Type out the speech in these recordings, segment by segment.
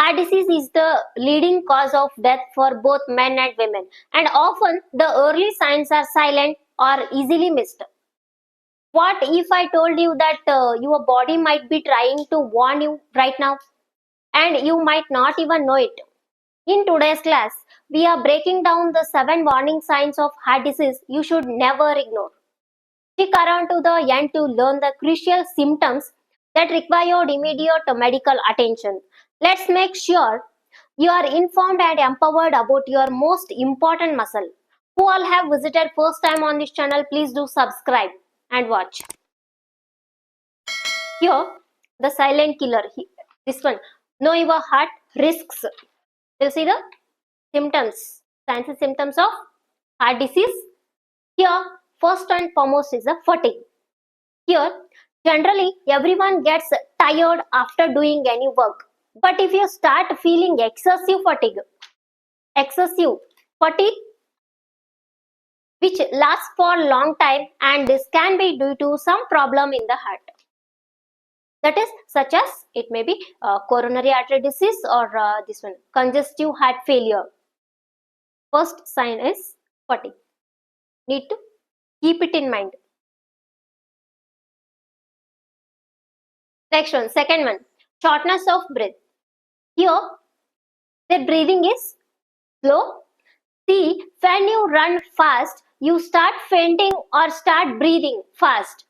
Heart disease is the leading cause of death for both men and women, and often the early signs are silent or easily missed. What if I told you that your body might be trying to warn you right now and you might not even know it? In today's class, we are breaking down the 7 warning signs of heart disease you should never ignore. Stick around to the end to learn the crucial symptoms that require immediate medical attention. Let's make sure you are informed and empowered about your most important muscle. Who all have visited first time on this channel, please do subscribe and watch. Here, the silent killer. This one. Know your heart risks. You'll see the symptoms, signs and symptoms of heart disease. Here, first and foremost is the fatigue. Here, generally everyone gets tired after doing any work. But if you start feeling excessive fatigue which lasts for a long time, and this can be due to some problem in the heart. That is such as it may be coronary artery disease or this one congestive heart failure. First sign is fatigue. Need to keep it in mind. Next one, second one, shortness of breath. Here, the breathing is slow. See, when you run fast, you start fainting or start breathing fast.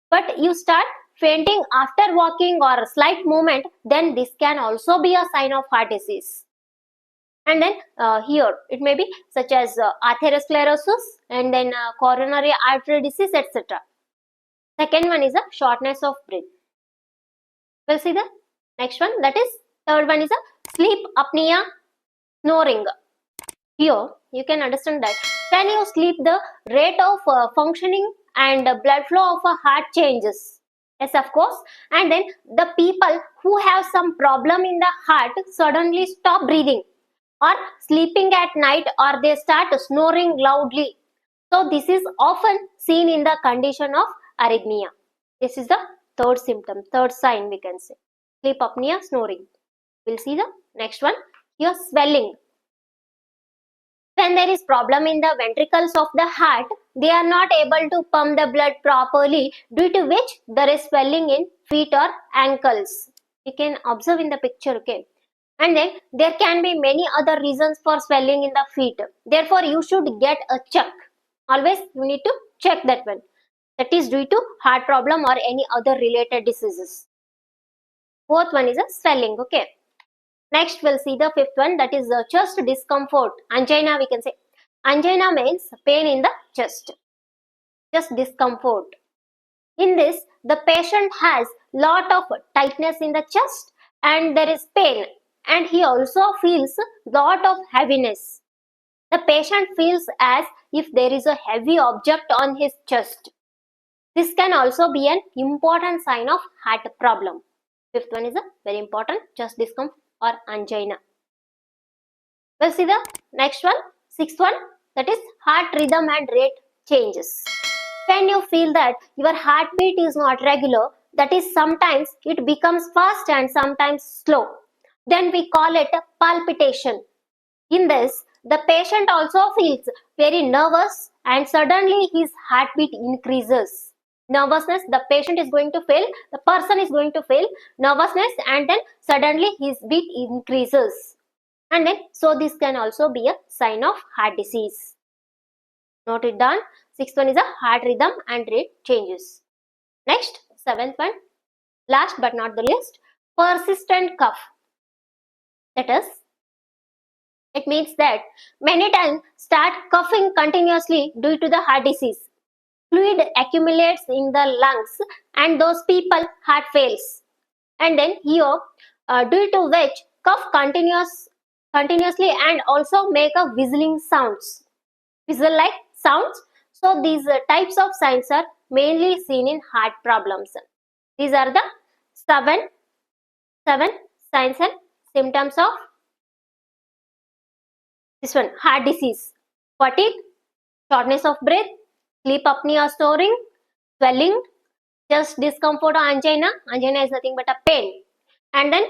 But you start fainting after walking or a slight movement, then this can also be a sign of heart disease. And then here, it may be such as atherosclerosis and then coronary artery disease, etc. Second one is a shortness of breath. We'll see the next one, that is third one is a sleep apnea, snoring. Here you can understand that when you sleep, the rate of functioning and blood flow of a heart changes. Yes, of course. And then the people who have some problem in the heart suddenly stop breathing or sleeping at night, or they start snoring loudly. So this is often seen in the condition of arrhythmia. This is the third symptom, third sign we can say. Sleep apnea, snoring. We'll see the next one. Here, swelling. When there is problem in the ventricles of the heart, they are not able to pump the blood properly, due to which there is swelling in feet or ankles. You can observe in the picture, okay? And then there can be many other reasons for swelling in the feet. Therefore, you should get a check. Always you need to check that one. That is due to heart problem or any other related diseases. Fourth one is a swelling, okay? Next, we'll see the fifth one, that is chest discomfort. Angina, we can say. Angina means pain in the chest. Chest discomfort. In this, the patient has lot of tightness in the chest and there is pain. And he also feels lot of heaviness. The patient feels as if there is a heavy object on his chest. This can also be an important sign of heart problem. Fifth one is a very important, chest discomfort or angina. We'll see the next one, sixth one, that is heart rhythm and rate changes. When you feel that your heartbeat is not regular, that is sometimes it becomes fast and sometimes slow, then we call it a palpitation. In this, the patient also feels very nervous and suddenly his heartbeat increases. Nervousness, the patient is going to feel, the person is going to feel nervousness, and then suddenly his beat increases. And then, so this can also be a sign of heart disease. Note it down. Sixth one is a heart rhythm and rate changes. Next, seventh one, last but not the least, persistent cough. That is, it means that many times start coughing continuously due to the heart disease. Fluid accumulates in the lungs and those people heart fails. And then here, due to which cough continuously and also make a whistling sounds. Whistle like sounds. So these types of signs are mainly seen in heart problems. These are the seven signs and symptoms of this one, heart disease. Fatigue, shortness of breath, sleep apnea, snoring, swelling, chest discomfort or angina. Angina is nothing but a pain. And then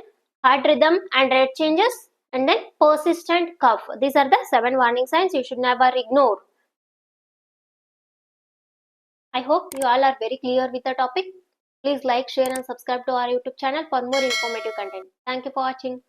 heart rhythm and rate changes, and then persistent cough. These are the 7 warning signs you should never ignore. I hope you all are very clear with the topic. Please like, share and subscribe to our YouTube channel for more informative content. Thank you for watching.